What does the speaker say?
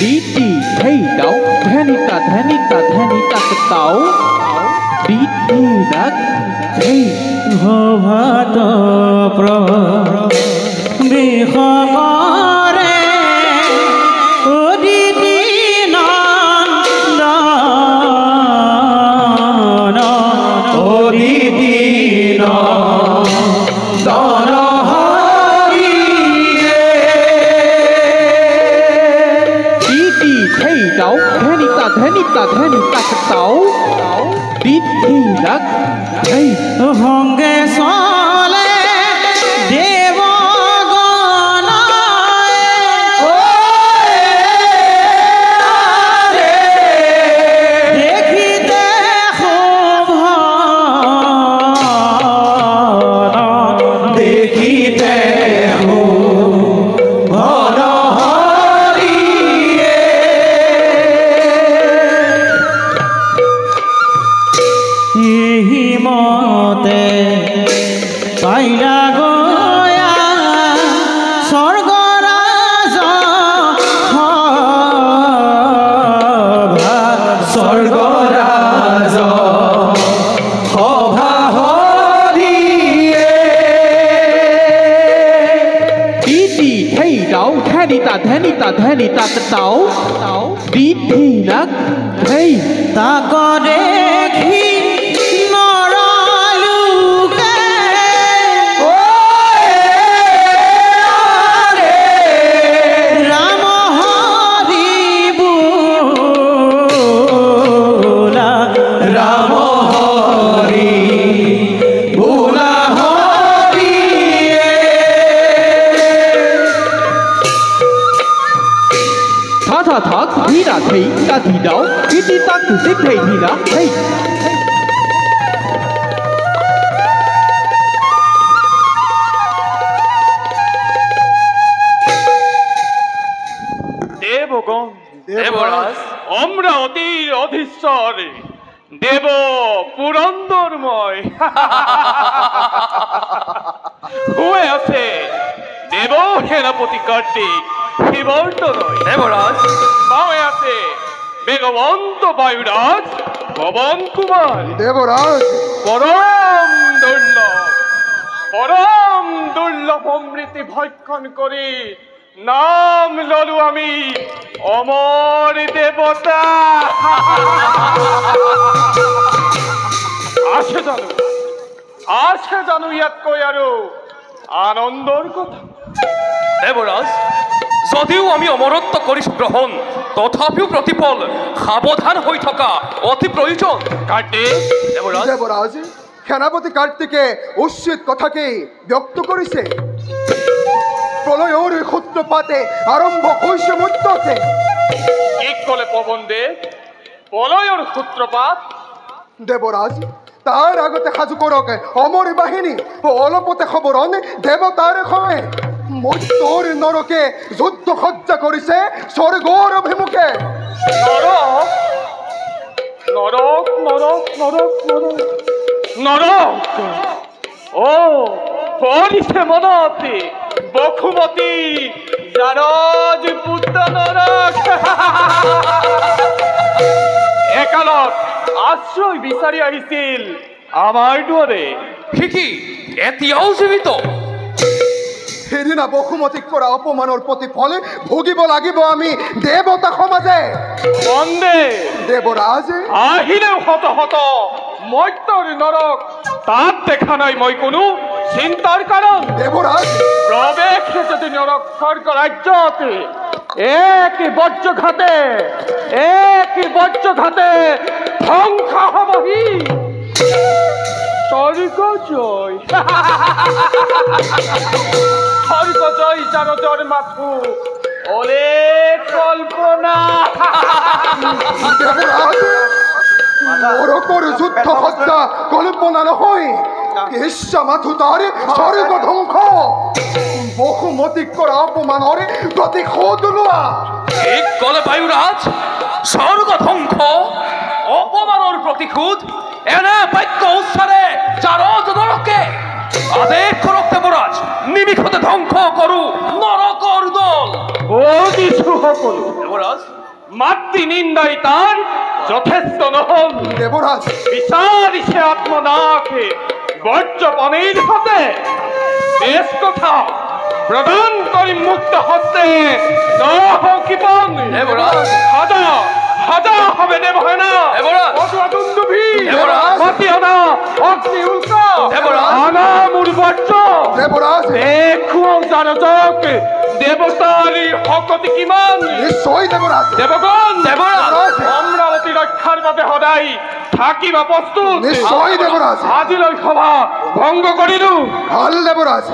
đi đi thấy đau thani ta cái tàu đi đi đất thấy हो भात प्र बिख करे ओ दीदी नंदन ओ दीदी नंदन Hari đi đi thấy đau thani ta cái tàu đi đi đất thấy होंगे सोले देव देखते खूब देखते यही मते पाइला गया स्वर्गराज स्वर्गराज सभा हरिए đi đi thấy đau thani ta cái tàu đi đi đất thấy ताक देखी नरालुके राम हरि बोला राम हरि बोला Hari thá thì đã thấy ta thì đau đi đi ta thì thích thầy thì đã thấy দেবগণ দেবরাজ আমরা অতির অধীশ্বর দেব পুরন্দরময় হয়ে আছে দেব সেনাপতি কার্তিক হিবর্ত নয় দেবরাজ পাওয়ে আছে বেগবন্ত বায়ুরাজ পবন কুমার দেবরাজ পরম দুর্লভ অমৃতি ভক্ষণ করি নাম ললু আমি অমর দেবতা আসে জানো ইয়াত কৈ আৰু আনন্দৰ কথা দেবৰাজ যদিও আমি অমৰত্ব কৰিস গ্ৰহণ তথাপিও প্ৰতিফল সাবধান হয়ে থকা অতি প্ৰয়োজন কাৰ্তিক দেবৰাজ দেবৰাজ সেনাপতি কাৰ্তিকে উচিত কথাকে ব্যক্ত কৰেছে প্ৰলয়েৰ সূত্ৰপাতে আৰম্ভ হয়েছে মধ্যতে কি কলে পবন দেৱ প্ৰলয়ৰ সূত্ৰপাত দেবৰাজ তাৰ আগতে সাজু কৰক অমৰ বাহিনী ও অলপতে খবৰন দেবতাৰ খমে মৃত্যুৰ নৰকে যুদ্ধ সজ্জা কৰেছে স্বৰ্গৰ অভিমুখে নৰক নৰক নৰক নৰক নৰক নৰক ও পৰিছে মনতে বসুমতী জাৰজ পুত্ৰ নৰক একালত আশ্ৰয় বিচাৰি আহিছিল আমাৰ দুৱাৰে ঠিকই এতিয়াও জীবিত সেদিনা বসুমতীক কৰা অপমানৰ প্ৰতিফলে ভুগিব লাগিব আমি দেৱতা সমাজে বন্দে দেবৰাজ আহিলেও শত শত মৰ্ত্যৰ নৰক তাত দেখা নাই মই কোনো চিন্তাৰ কাৰণ দেবরাজ প্রবেশে যদি নরক স্বর্গ রাজ্যতে একই বজ্রঘাতে ধ্বংস হবহি স্বর্গ জয় জানো মাথু ওলে কল্পনা দেবরাজ নরকর যুদ্ধ হত্যা কল্পনা নহয় ঈর্ষা মাথু তার স্বর্গ ধ্বংস বহুমতিক কৰা অপমানৰ প্ৰতিশোধ লোৱা ঠিক কলে বায়ুৰাজ স্বৰ্গ ধ্বংস অপমানৰ প্ৰতিশোধ এনে বাক্য উচ্চাৰে জাৰজ নৰকে আদেশ কৰক দেৱৰাজ নিমিষতে ধ্বংস কৰো নৰকৰ দল ও দিছু সকল দেবরাজ মাতৃ নিন্দাই তার যথেষ্ট নহল দেবরাজ বিচারি সে আত্মনাকে বর্জপণের হতে বেশ কথা প্রদান করি মুক্ত হস্তে নহকিপন দেবরাজ হাজা হাজা হবে দেবহেনা দেবরাজ অগ্রদুন্দুভি দেবরাজ মতিয়না অগ্নি উল্কা দেবরাজ আনা মুরবর্ষ দেবরাজ দেখো জানক দেবতারি হকতি কিমান নিশ্চয় দেবরাজ দেবগণ দেবরাজ অমরাবতী রক্ষার বাবে সদায় থাকিবা প্রস্তুত নিশ্চয় দেবরাজ আজিলৈ সভা ভঙ্গ করিলু ভাল দেবরাজ